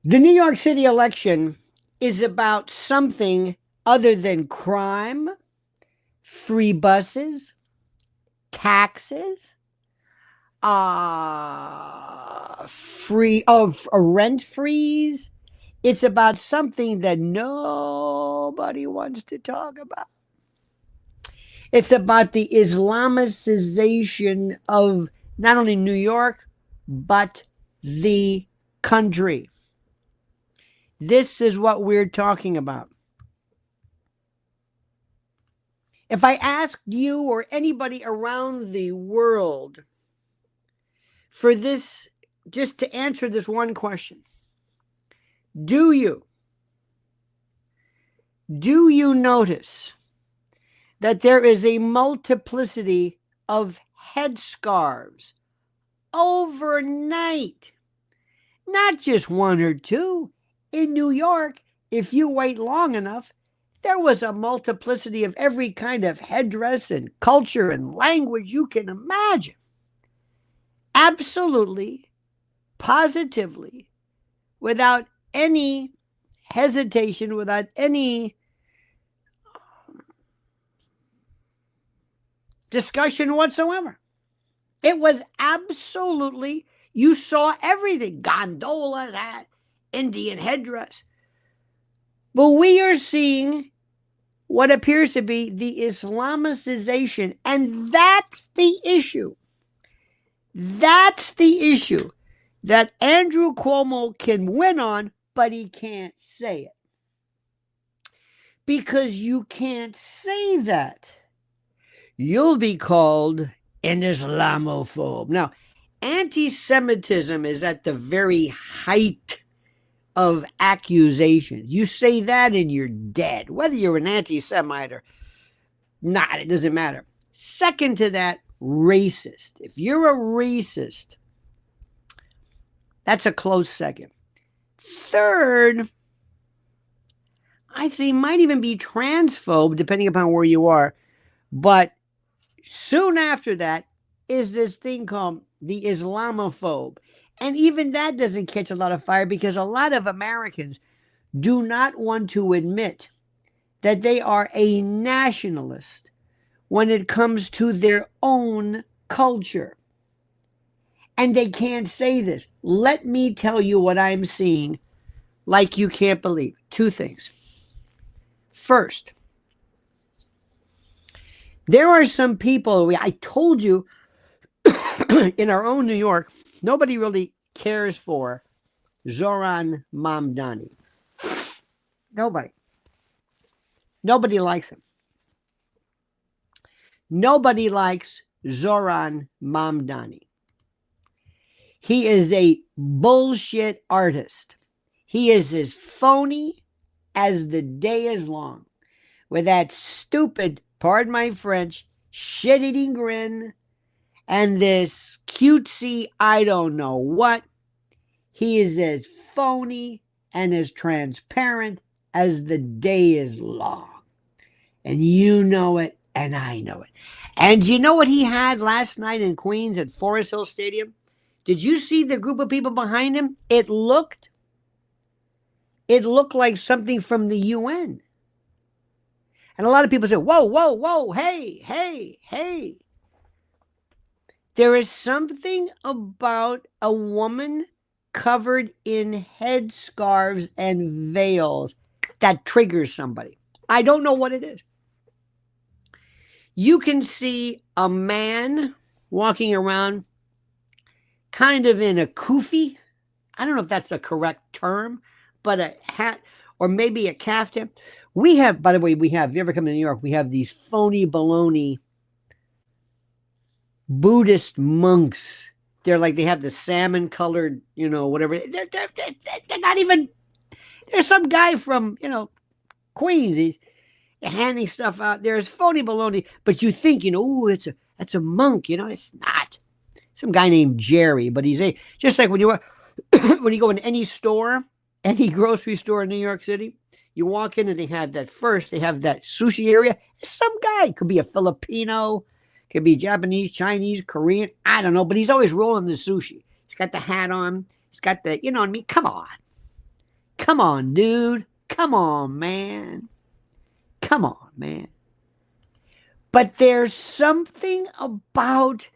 The New York City election is about something other than crime, free buses, taxes, rent freeze. It's about something that nobody wants to talk about. It's about the Islamicization of not only New York, but the country. This is what we're talking about. If I asked you or anybody around the world for this, just to answer this one question, do you notice that there is a multiplicity of headscarves overnight? Not just one or two. In New York, if you wait long enough, there was a multiplicity of every kind of headdress and culture and language you can imagine. Absolutely, positively, without any hesitation, without any discussion whatsoever. It was absolutely, you saw everything. Gondolas, Indian headdress. But we are seeing what appears to be the Islamicization, and that's the issue. That's the issue that Andrew Cuomo can win on, but he can't say it. Because you can't say that. You'll be called an Islamophobe. Now, anti-Semitism is at the very height of accusations. You say that and you're dead. Whether you're an anti-Semite or not, it doesn't matter. Second to that, racist. If you're a racist, that's a close second. Third, I'd say might even be transphobe, depending upon where you are. But soon after that is this thing called the Islamophobe. And even that doesn't catch a lot of fire because a lot of Americans do not want to admit that they are a nationalist when it comes to their own culture. And they can't say this. Let me tell you what I'm seeing like you can't believe. Two things. First, there are some people, I told you, in our own New York, nobody really cares for Zohran Mamdani. Nobody. Nobody likes him. Nobody likes Zohran Mamdani. He is a bullshit artist. He is as phony as the day is long. With that stupid, pardon my French, shit-eating grin and this cutesy I don't know what. He is as phony and as transparent as the day is long. And you know it, and I know it. And you know what he had last night in Queens at Forest Hill Stadium? Did you see the group of people behind him? It looked like something from the UN. And a lot of people say, whoa, whoa, whoa, hey, hey, hey. There is something about a woman covered in headscarves and veils that triggers somebody. I don't know what it is. You can see a man walking around kind of in a kufi. I don't know if that's the correct term, but a hat or maybe a caftan. We have, by the way, if you ever come to New York, we have these phony baloney Buddhist monks. They're like, they have the salmon colored, whatever. They're not even, there's some guy from, Queens. He's handing stuff out. There's phony baloney, but you think, that's a monk, it's not. Some guy named Jerry, but he's just like when you go in any store, any grocery store in New York City, you walk in and they have that sushi area. Some guy, could be a Filipino, could be Japanese, Chinese, Korean, I don't know, but he's always rolling the sushi. He's got the hat on. He's got the, Come on. Come on, dude. Come on, man. Come on, man. But there's something about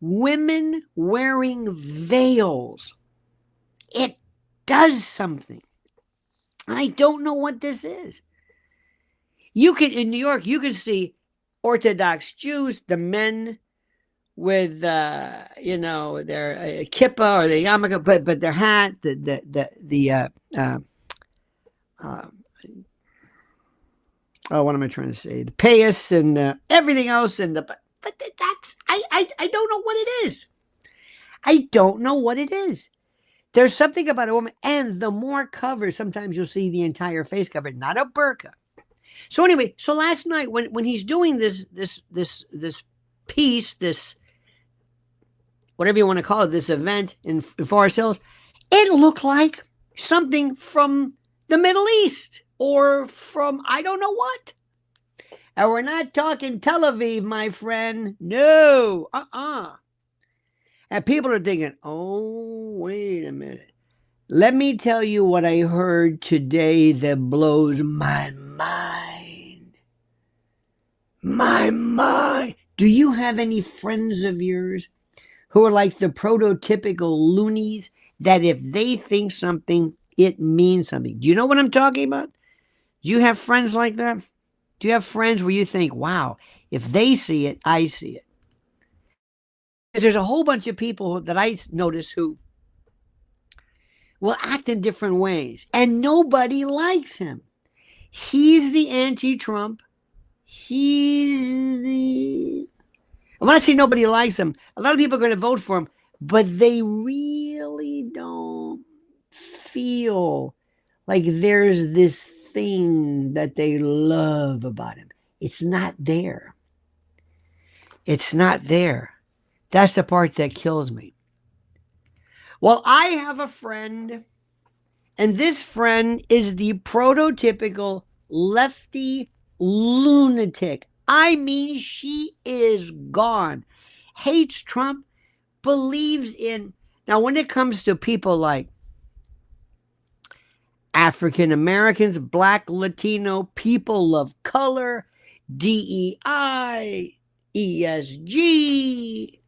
women wearing veils. It does something. I don't know what this is. You can, in New York, you can see Orthodox Jews, the men with, their kippah or the yarmulke, but their hat, what am I trying to say? The payas and everything else, but that's I don't know what it is. I don't know what it is. There's something about a woman, and the more cover, sometimes you'll see the entire face covered, not a burqa. So anyway, so last night when he's doing this piece, this whatever you want to call it, this event in Forest Hills, it looked like something from the Middle East or from I don't know what. And we're not talking Tel Aviv, my friend. No, And people are thinking, oh, wait a minute. Let me tell you what I heard today that blows my mind. My mind. Do you have any friends of yours who are like the prototypical loonies that if they think something, it means something? Do you know what I'm talking about? Do you have friends like that? Do you have friends where you think, wow, if they see it, I see it? There's a whole bunch of people that I notice who will act in different ways, and nobody likes him. He's the anti-Trump. I'm not saying nobody likes him. A lot of people are going to vote for him, but they really don't feel like there's this thing that they love about him. It's not there. It's not there. That's the part that kills me. Well, I have a friend, and this friend is the prototypical lefty lunatic. I mean, she is gone. Hates Trump, believes in... Now, when it comes to people like African Americans, Black, Latino, people of color, DEI, ESG...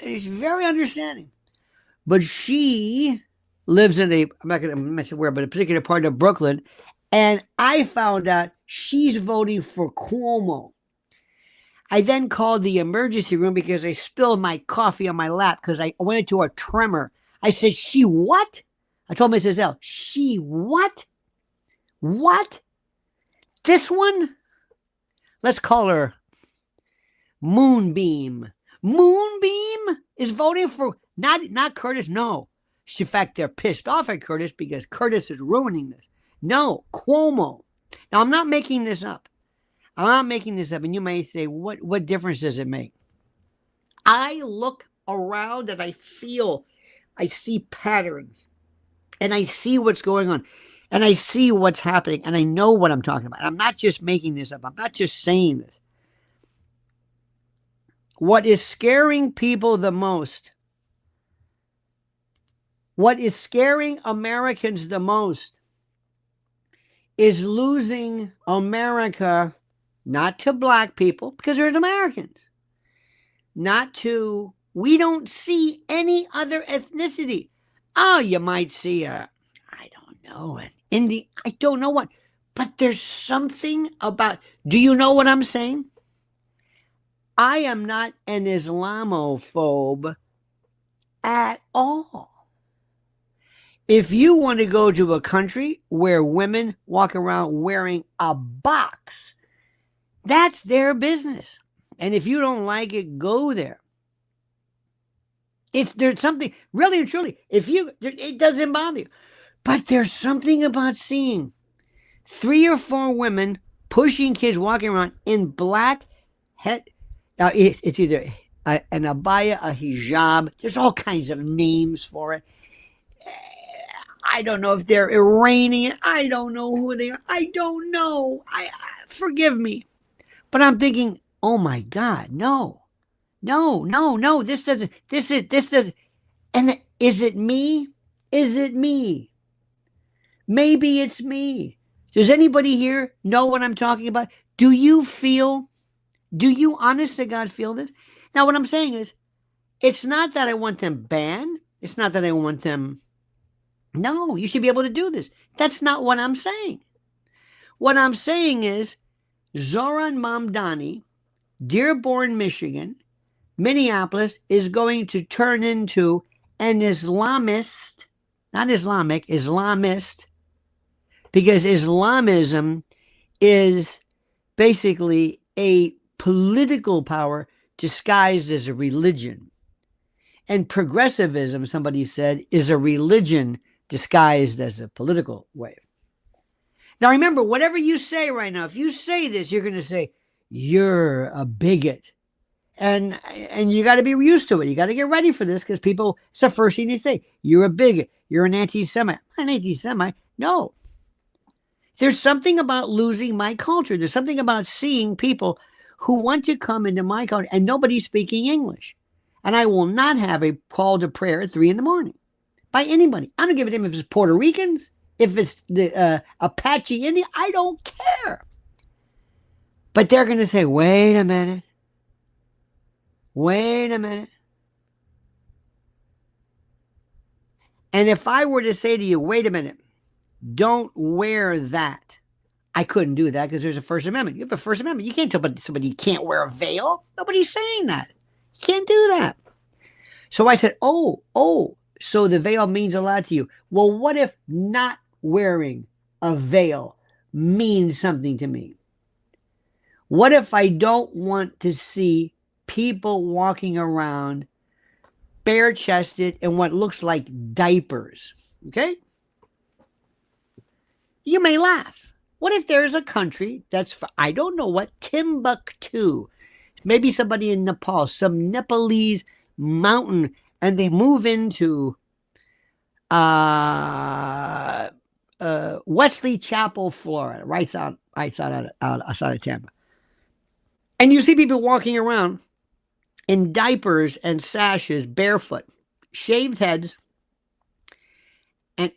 She's very understanding. But she lives in I'm not going to mention where, but a particular part of Brooklyn. And I found out she's voting for Cuomo. I then called the emergency room because I spilled my coffee on my lap because I went into a tremor. I said, she what? I told Mrs. L, she what? What? This one? Let's call her Moonbeam. Moonbeam is voting for not Curtis. No. In fact, they're pissed off at Curtis because Curtis is ruining this. No, Cuomo. Now, I'm not making this up. And you may say, what difference does it make? I look around and I see patterns. And I see what's going on. And I see what's happening. And I know what I'm talking about. I'm not just making this up. I'm not just saying this. What is scaring people the most, what is scaring Americans the most is losing America, not to black people, because there's Americans, we don't see any other ethnicity. Oh, you might see I don't know, an Indian, I don't know what, but there's something about, do you know what I'm saying? I am not an Islamophobe at all. If you want to go to a country where women walk around wearing a box, that's their business. And if you don't like it, go there. There's something, really and truly, it doesn't bother you. But there's something about seeing 3 or 4 women pushing kids walking around in black head. Now, it's either an abaya, a hijab. There's all kinds of names for it. I don't know if they're Iranian. I don't know who they are. I don't know. Forgive me. But I'm thinking, oh my God, no. This doesn't. And is it me? Is it me? Maybe it's me. Does anybody here know what I'm talking about? Do you honest to God feel this? Now, what I'm saying is, it's not that I want them banned. It's not that I want them. No, you should be able to do this. That's not what I'm saying. What I'm saying is, Zohran Mamdani, Dearborn, Michigan, Minneapolis, is going to turn into an Islamist, not Islamic, Islamist, because Islamism is basically a political power disguised as a religion. And progressivism, somebody said, is a religion disguised as a political way. Now remember, whatever you say right now, if you say this, you're going to say, you're a bigot. And you got to be used to it. You got to get ready for this because people, it's the first thing they say. You're a bigot. You're an anti-Semite. I'm not an anti-Semite. No. There's something about losing my culture. There's something about seeing people who want to come into my culture and nobody's speaking English. And I will not have a call to prayer at 3 a.m. by anybody. I don't give a damn if it's Puerto Ricans, if it's the Apache Indian. I don't care. But they're going to say, wait a minute. Wait a minute. And if I were to say to you, wait a minute, don't wear that. I couldn't do that because there's a First Amendment. You have a First Amendment. You can't tell somebody you can't wear a veil. Nobody's saying that. You can't do that. So I said, oh, so the veil means a lot to you. Well, what if not wearing a veil means something to me? What if I don't want to see people walking around bare-chested in what looks like diapers? Okay? You may laugh. What if there's a country that's, I don't know what, Timbuktu, maybe somebody in Nepal, some Nepalese mountain, and they move into Wesley Chapel, Florida, right outside of Tampa. And you see people walking around in diapers and sashes, barefoot, shaved heads. And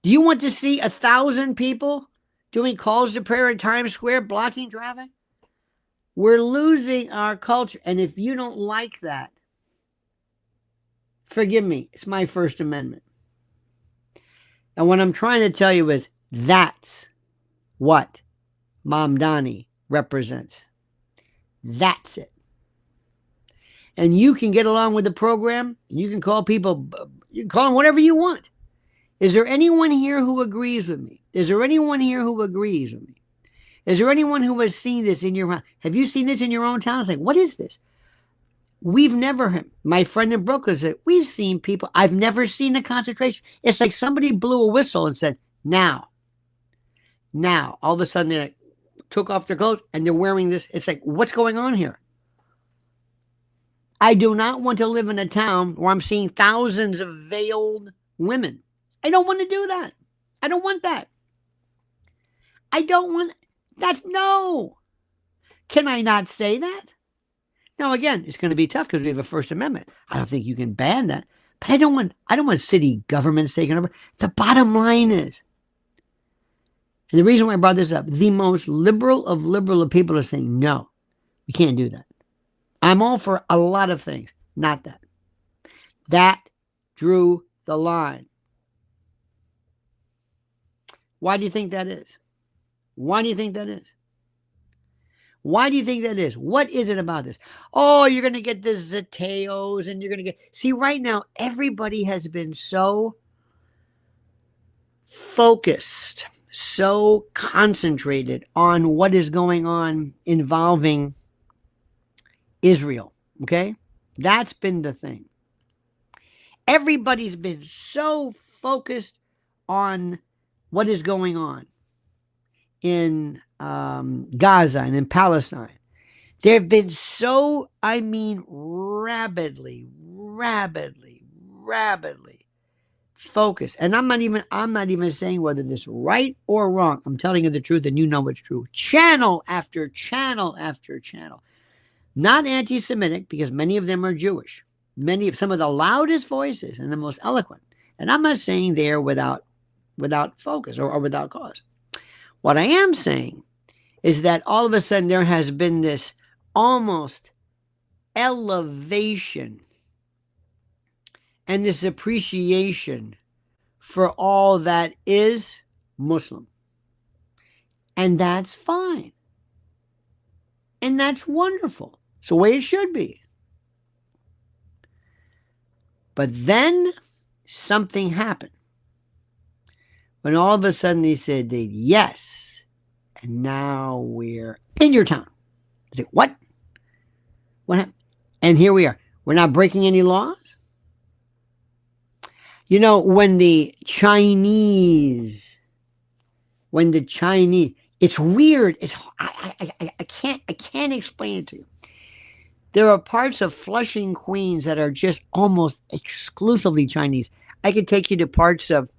do you want to see 1,000 people doing calls to prayer in Times Square, blocking traffic? We're losing our culture. And if you don't like that, forgive me, it's my First Amendment. And what I'm trying to tell you is that's what Mamdani represents. That's it. And you can get along with the program. You can call people, you can call them whatever you want. Is there anyone here who agrees with me? Is there anyone here who agrees with me? Is there anyone who has seen this in your house? Have you seen this in your own town? It's like, what is this? We've never, my friend in Brooklyn said, we've seen people, I've never seen a concentration. It's like somebody blew a whistle and said, now, all of a sudden they took off their clothes and they're wearing this. It's like, what's going on here? I do not want to live in a town where I'm seeing thousands of veiled women. I don't want to do that. I don't want that. I don't want that. No. Can I not say that? Now, again, it's going to be tough because we have a First Amendment. I don't think you can ban that. But I don't want city governments taking over. The bottom line is, and the reason why I brought this up, the most liberal of people are saying, no, we can't do that. I'm all for a lot of things, not that. That drew the line. Why do you think that is? Why do you think that is? Why do you think that is? What is it about this? Oh, you're going to get the Zeteos and you're going to get... See, right now, everybody has been so focused, so concentrated on what is going on involving Israel, okay? That's been the thing. Everybody's been so focused on what is going on in Gaza and in Palestine. They've been so, rabidly focused. And I'm not even saying whether this is right or wrong. I'm telling you the truth and you know it's true. Channel after channel after channel. Not anti-Semitic, because many of them are Jewish. Some of the loudest voices and the most eloquent. And I'm not saying they are without focus or without cause. What I am saying is that all of a sudden there has been this almost elevation and this appreciation for all that is Muslim. And that's fine. And that's wonderful. It's the way it should be. But then something happened. When all of a sudden they said yes, and now we're in your town. I said, what? What happened? And here we are. We're not breaking any laws. You know, when the Chinese, it's weird. I can't explain it to you. There are parts of Flushing, Queens that are just almost exclusively Chinese. I could take you to parts of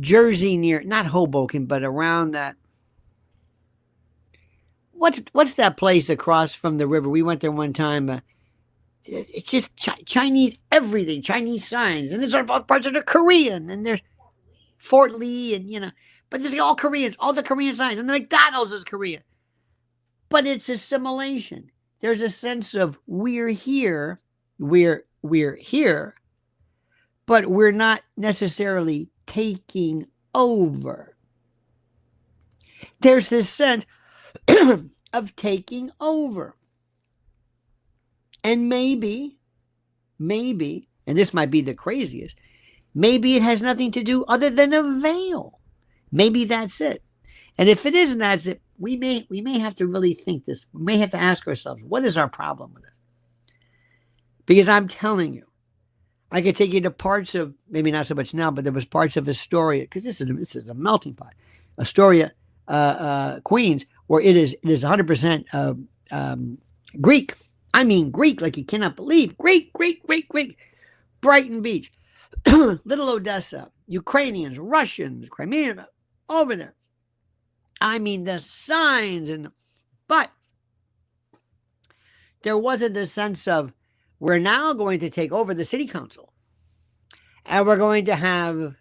Jersey near, not Hoboken, but around that. What's that place across from the river? We went there one time. It's just Chinese everything, Chinese signs. And there's parts that are Korean. And there's Fort Lee and, but there's all Koreans, all the Korean signs. And the McDonald's is Korean. But it's assimilation. There's a sense of we're here, but we're not necessarily taking over. There's this sense of taking over. And maybe, and this might be the craziest, maybe it has nothing to do other than a veil. Maybe that's it. And if it isn't, that's it. We may have to really think this. We may have to ask ourselves, what is our problem with it? Because I'm telling you, I could take you to parts of, maybe not so much now, but there was parts of Astoria, because this is a melting pot. Astoria, Queens, where it is 100% Greek. I mean Greek, like you cannot believe. Greek. Brighton Beach, Little Odessa, Ukrainians, Russians, Crimean, over there. I mean, the signs, but there wasn't the sense of, we're now going to take over the city council and we're going to have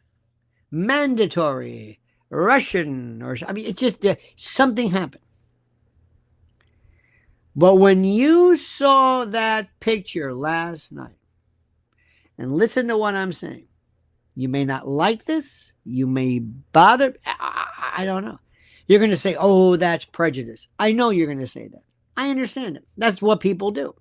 mandatory Russian, it's just something happened. But when you saw that picture last night, and listen to what I'm saying, you may not like this, you may bother, I don't know. You're going to say, oh, that's prejudice. I know you're going to say that. I understand it. That's what people do.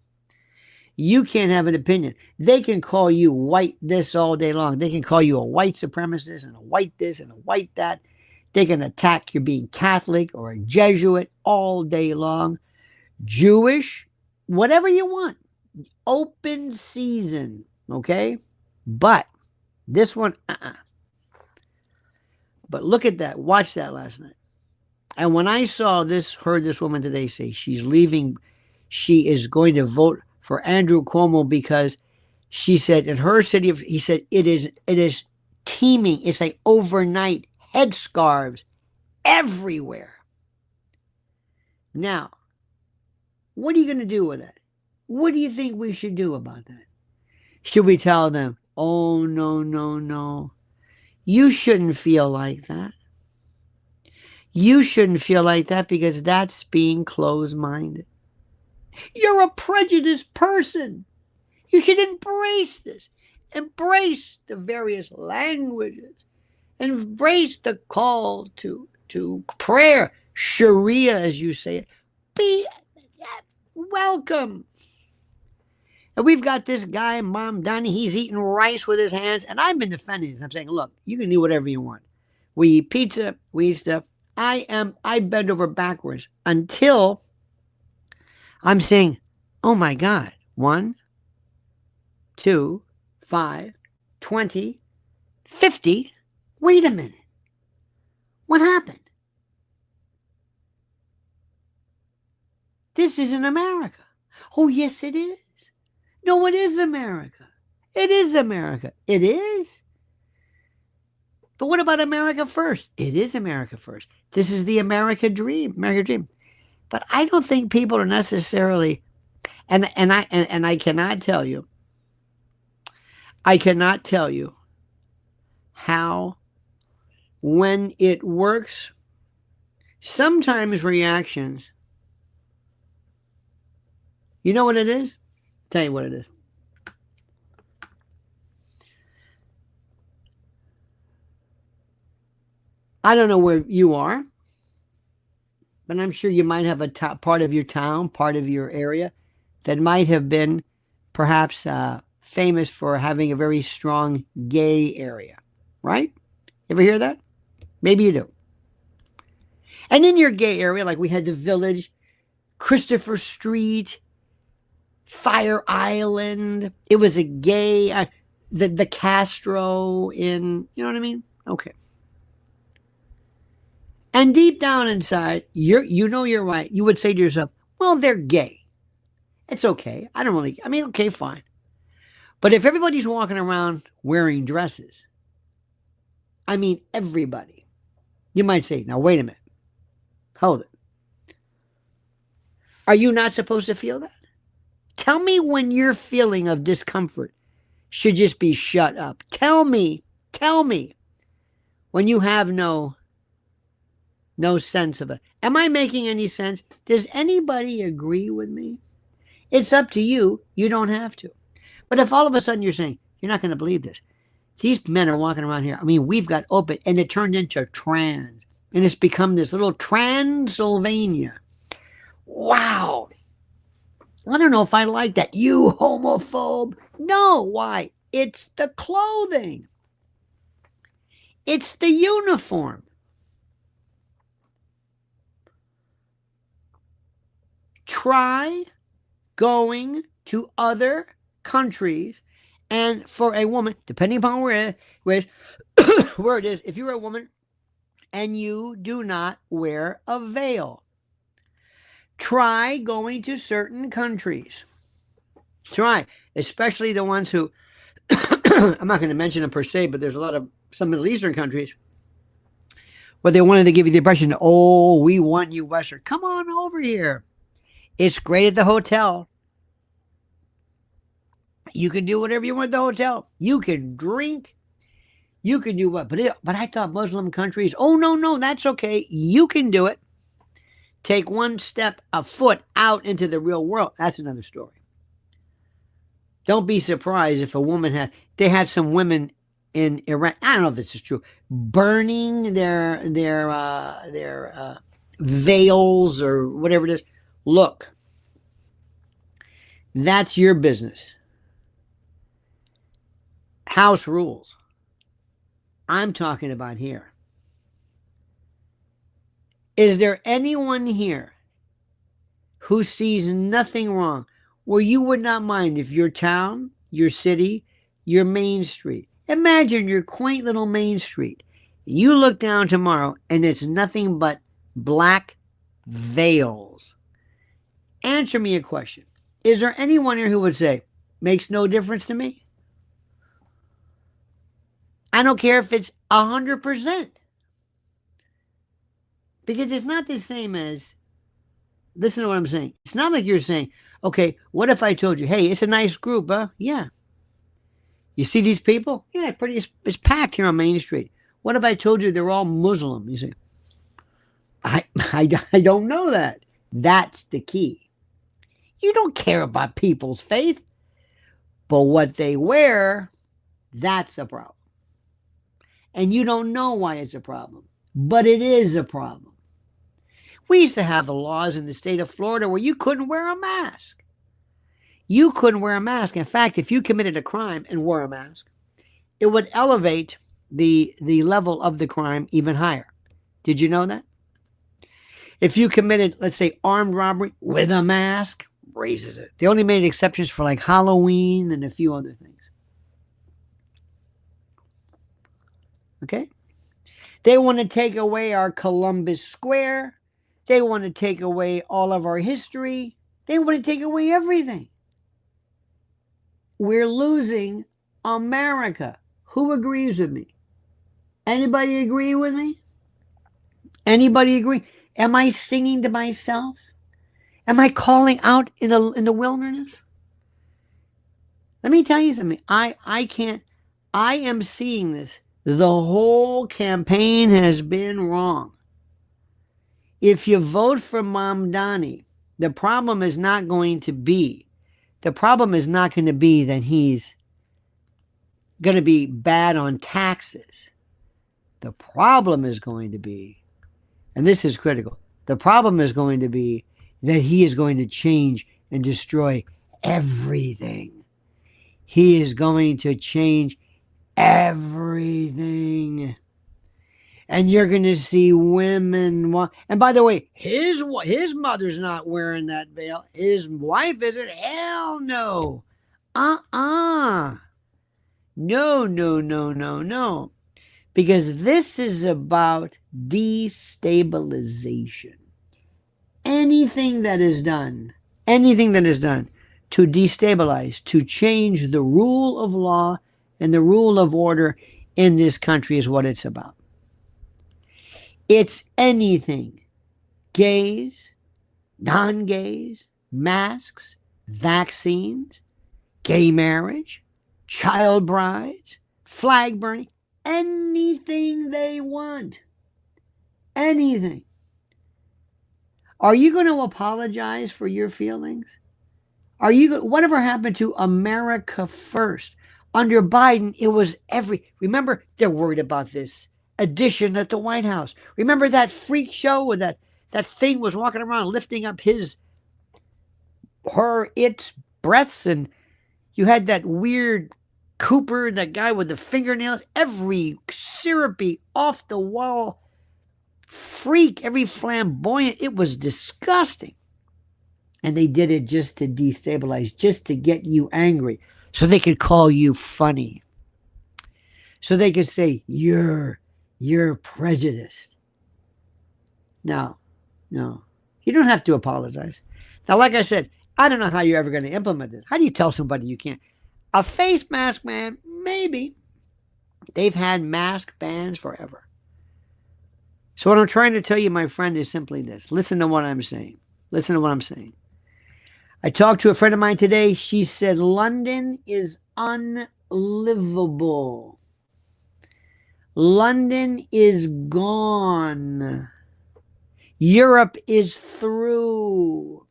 You can't have an opinion. They can call you white this all day long. They can call you a white supremacist and a white this and a white that. They can attack you being Catholic or a Jesuit all day long. Jewish, whatever you want. Open season, okay? But this one, But look at that. Watch that last night. And when I heard this woman today say she's leaving, she is going to vote for Andrew Cuomo because she said in her city, he said it is teeming. It's like overnight headscarves everywhere. Now, what are you going to do with that? What do you think we should do about that? Should we tell them, oh, no. You shouldn't feel like that. You shouldn't feel like that because that's being closed-minded. You're a prejudiced person. You should embrace this. Embrace the various languages. Embrace the call to prayer, Sharia, as you say it. Be welcome. And we've got this guy, Mamdani, he's eating rice with his hands, and I've been defending this. I'm saying, look, you can do whatever you want. We eat pizza, we eat stuff. I bend over backwards until I'm saying, oh my God, 1, 2, 5, 20, 50. Wait a minute. What happened? This isn't America. Oh, yes, it is. No, it is America. It is America. It is. But what about America first? It is America first. This is the American dream. But But I don't think people are necessarily, and I cannot tell you, how, when it works, sometimes reactions, you know what it is? I'll tell you what it is. I don't know where you are, but I'm sure you might have a part of your town, part of your area that might have been perhaps famous for having a very strong gay area, right? Ever hear that? Maybe you do. And in your gay area, like we had the Village, Christopher Street, Fire Island, it was a gay, the Castro in, you know what I mean? Okay. And deep down inside, you're right. You would say to yourself, well, they're gay. It's okay. Okay, fine. But if everybody's walking around wearing dresses, everybody, you might say, now wait a minute. Hold it. Are you not supposed to feel that? Tell me when your feeling of discomfort should just be shut up. Tell me when you have no sense of it. Am I making any sense? Does anybody agree with me? It's up to you. You don't have to. But if all of a sudden you're saying, you're not going to believe this. These men are walking around here. We've got open, and it turned into trans. And it's become this little Transylvania. Wow. I don't know if I like that. You homophobe. No, why? It's the clothing. It's the uniform. Try going to other countries, and for a woman, depending upon where it is, if you're a woman and you do not wear a veil, try going to certain countries. Try, especially the ones who, I'm not going to mention them per se, but there's some Middle Eastern countries where they wanted to give you the impression, oh, we want you Western. Come on over here. It's great at the hotel. You can do whatever you want at the hotel. You can drink. You can do what? But I thought Muslim countries, oh, no, that's okay. You can do it. Take one step, a foot out into the real world. That's another story. Don't be surprised if a woman they had some women in Iran, I don't know if this is true, burning their veils or whatever it is. Look, that's your business. House rules. I'm talking about here. Is there anyone here who sees nothing wrong where you would not mind if your town, your city, your main street, imagine your quaint little main street, you look down tomorrow and it's nothing but black veils? Answer me a question. Is there anyone here who would say, makes no difference to me? I don't care if it's 100%. Because it's not the same as, listen to what I'm saying. It's not like you're saying, okay, what if I told you, hey, it's a nice group, huh? Yeah. You see these people? Yeah, it's packed here on Main Street. What if I told you they're all Muslim? You say, I don't know that. That's the key. You don't care about people's faith, but what they wear, that's a problem. And you don't know why it's a problem, but it is a problem. We used to have laws in the state of Florida where you couldn't wear a mask. You couldn't wear a mask. In fact, if you committed a crime and wore a mask, it would elevate the level of the crime even higher. Did you know that? If you committed, let's say, armed robbery with a mask, raises it. They only made exceptions for like Halloween and a few other things. Okay? They want to take away our Columbus Square. They want to take away all of our history. They want to take away everything. We're losing America. Who agrees with me? Anybody agree with me? Anybody agree? Am I singing to myself? Am I calling out in the wilderness? Let me tell you something. I can't. I am seeing this. The whole campaign has been wrong. If you vote for Mamdani, the problem is not going to be that he's going to be bad on taxes. The problem is going to be, and this is critical, the problem is going to be that he is going to change and destroy everything. He is going to change everything. And you're going to see women. And by the way, his mother's not wearing that veil. His wife isn't. Hell no. No, no, no, no, no. Because this is about destabilization. Anything that is done to destabilize, to change the rule of law and the rule of order in this country is what it's about. It's anything. Gays, non-gays, masks, vaccines, gay marriage, child brides, flag burning, anything they want. Anything. Are you going to apologize for your feelings? Whatever happened to America first? Under Biden, it was remember, they're worried about this addition at the White House. Remember that freak show where that thing was walking around lifting up its breasts, and you had that weird Cooper, that guy with the fingernails, every syrupy, off the wall freak, every flamboyant. It was disgusting. And they did it just to destabilize, just to get you angry, so they could call you funny. So they could say, you're prejudiced. No. You don't have to apologize. Now, like I said, I don't know how you're ever going to implement this. How do you tell somebody you can't? A face mask, man, maybe. They've had mask bans forever. So what I'm trying to tell you, my friend, is simply this. Listen to what I'm saying. I talked to a friend of mine today. She said, London is unlivable. London is gone. Europe is through.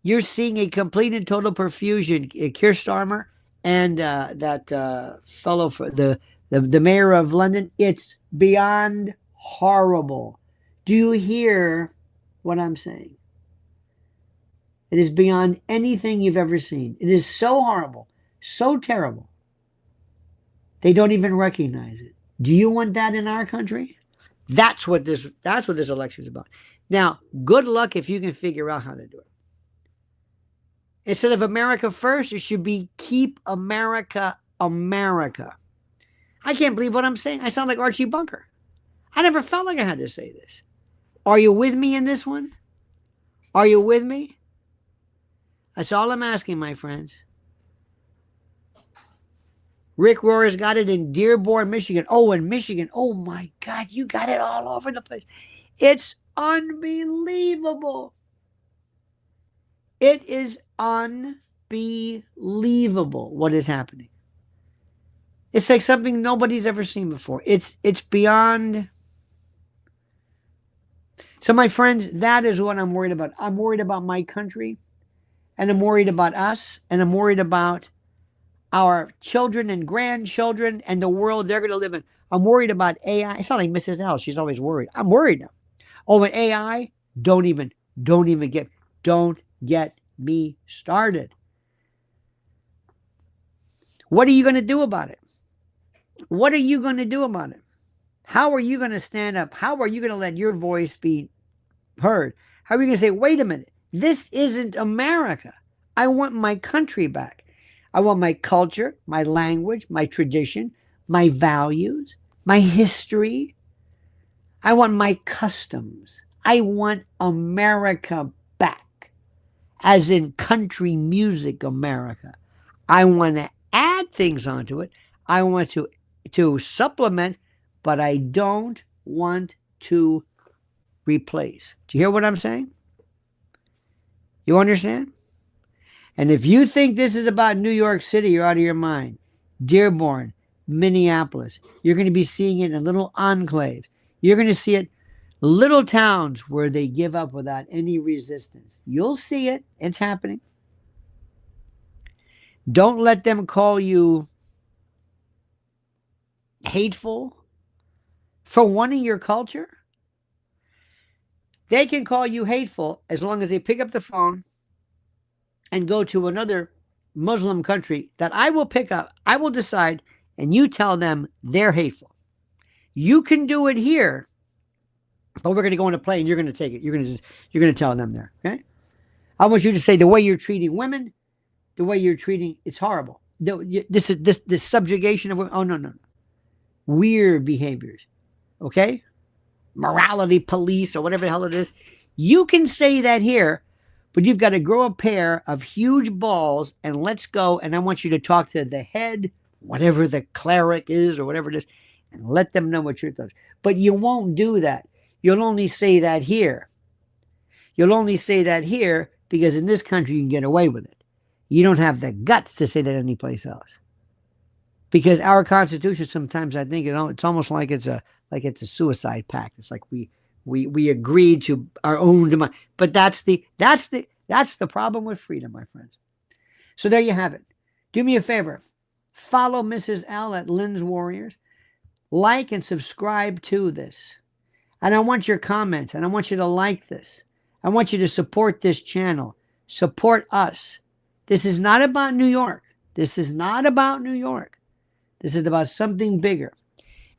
You're seeing a complete and total perfusion. Keir Starmer and that fellow, for the mayor of London, it's beyond horrible. Do you hear what I'm saying? It is beyond anything you've ever seen. It is so horrible, so terrible. They don't even recognize it. Do you want that in our country? That's what this election is about. Now, good luck if you can figure out how to do it. Instead of America first, it should be keep America, America. I can't believe what I'm saying. I sound like Archie Bunker. I never felt like I had to say this. Are you with me in this one? Are you with me? That's all I'm asking, my friends. Rick Rohr's got it in Dearborn, Michigan. Oh, in Michigan. Oh, my God. You got it all over the place. It's unbelievable. It is unbelievable what is happening. It's like something nobody's ever seen before. It's beyond. So, my friends, that is what I'm worried about. I'm worried about my country, and I'm worried about us, and I'm worried about our children and grandchildren and the world they're going to live in. I'm worried about AI. It's not like Mrs. L. She's always worried. I'm worried now. Oh, and AI, don't get me started. What are you going to do about it? What are you going to do about it? How are you going to stand up? How are you going to let your voice be heard? How are you going to say, wait a minute, this isn't America. I want my country back. I want my culture, my language, my tradition, my values, my history. I want my customs. I want America back, as in country music America. I want to add things onto it. I want to supplement, but I don't want to replace. Do you hear what I'm saying? You understand? And if you think this is about New York City, you're out of your mind. Dearborn, Minneapolis, you're going to be seeing it in little enclaves. You're going to see it little towns where they give up without any resistance. You'll see it. It's happening. Don't let them call you hateful for wanting your culture. They can call you hateful as long as they pick up the phone and go to another Muslim country that I will pick up. I will decide, and you tell them they're hateful. You can do it here, but we're going to go on a plane. You're going to take it. You're going to tell them there. Okay. I want you to say the way you're treating women, the way you're treating, it's horrible. This subjugation of women. Oh, no. Weird behaviors. Okay. Morality police or whatever the hell it is. You can say that here, but you've got to grow a pair of huge balls and let's go. And I want you to talk to the head, whatever the cleric is or whatever it is, and let them know what your thoughts. But you won't do that. You'll only say that here. You'll only say that here because in this country you can get away with it. You don't have the guts to say that anyplace else. Because our Constitution sometimes, I think, it's almost like it's a suicide pact. It's like we agreed to our own demise. But that's the problem with freedom, my friends. So there you have it. Do me a favor. Follow Mrs. L at Lynn's Warriors. Like and subscribe to this. And I want your comments. And I want you to like this. I want you to support this channel. Support us. This is not about New York. This is not about New York. This is about something bigger.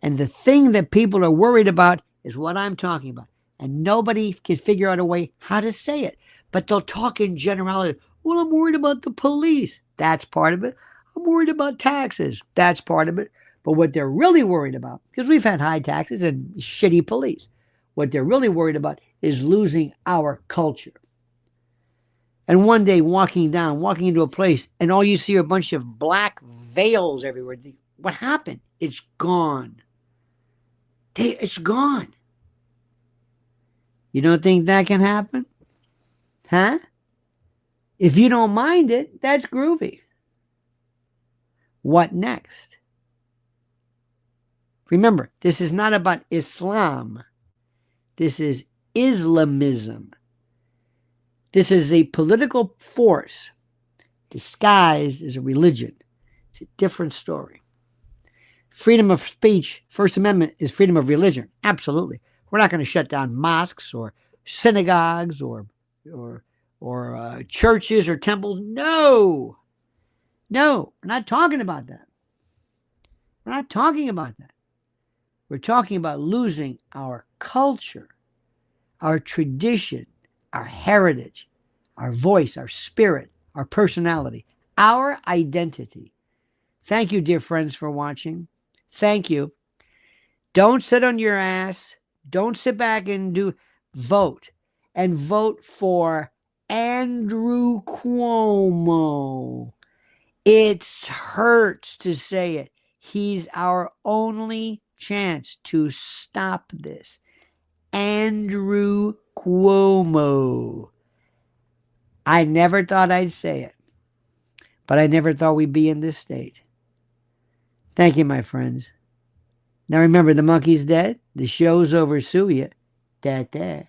And the thing that people are worried about is what I'm talking about. And nobody can figure out a way how to say it. But they'll talk in generality. Well, I'm worried about the police. That's part of it. I'm worried about taxes. That's part of it. But what they're really worried about, because we've had high taxes and shitty police, what they're really worried about is losing our culture. And one day walking into a place, and all you see are a bunch of black veils everywhere. What happened? It's gone. It's gone. You don't think that can happen? Huh? If you don't mind it, that's groovy. What next? Remember, this is not about Islam. This is Islamism. This is a political force disguised as a religion. It's a different story. Freedom of speech, First Amendment, is freedom of religion. Absolutely. We're not going to shut down mosques or synagogues or churches or temples. No, we're not talking about that. We're not talking about that. We're talking about losing our culture, our tradition, our heritage, our voice, our spirit, our personality, our identity. Thank you, dear friends, for watching. Thank you. Don't sit on your ass. Don't sit back and vote. And vote for Andrew Cuomo. It hurts to say it. He's our only chance to stop this. Andrew Cuomo. I never thought I'd say it, but I never thought we'd be in this state. Thank you, my friends. Now remember, the monkey's dead. The show's over. Sue ya. Da-da.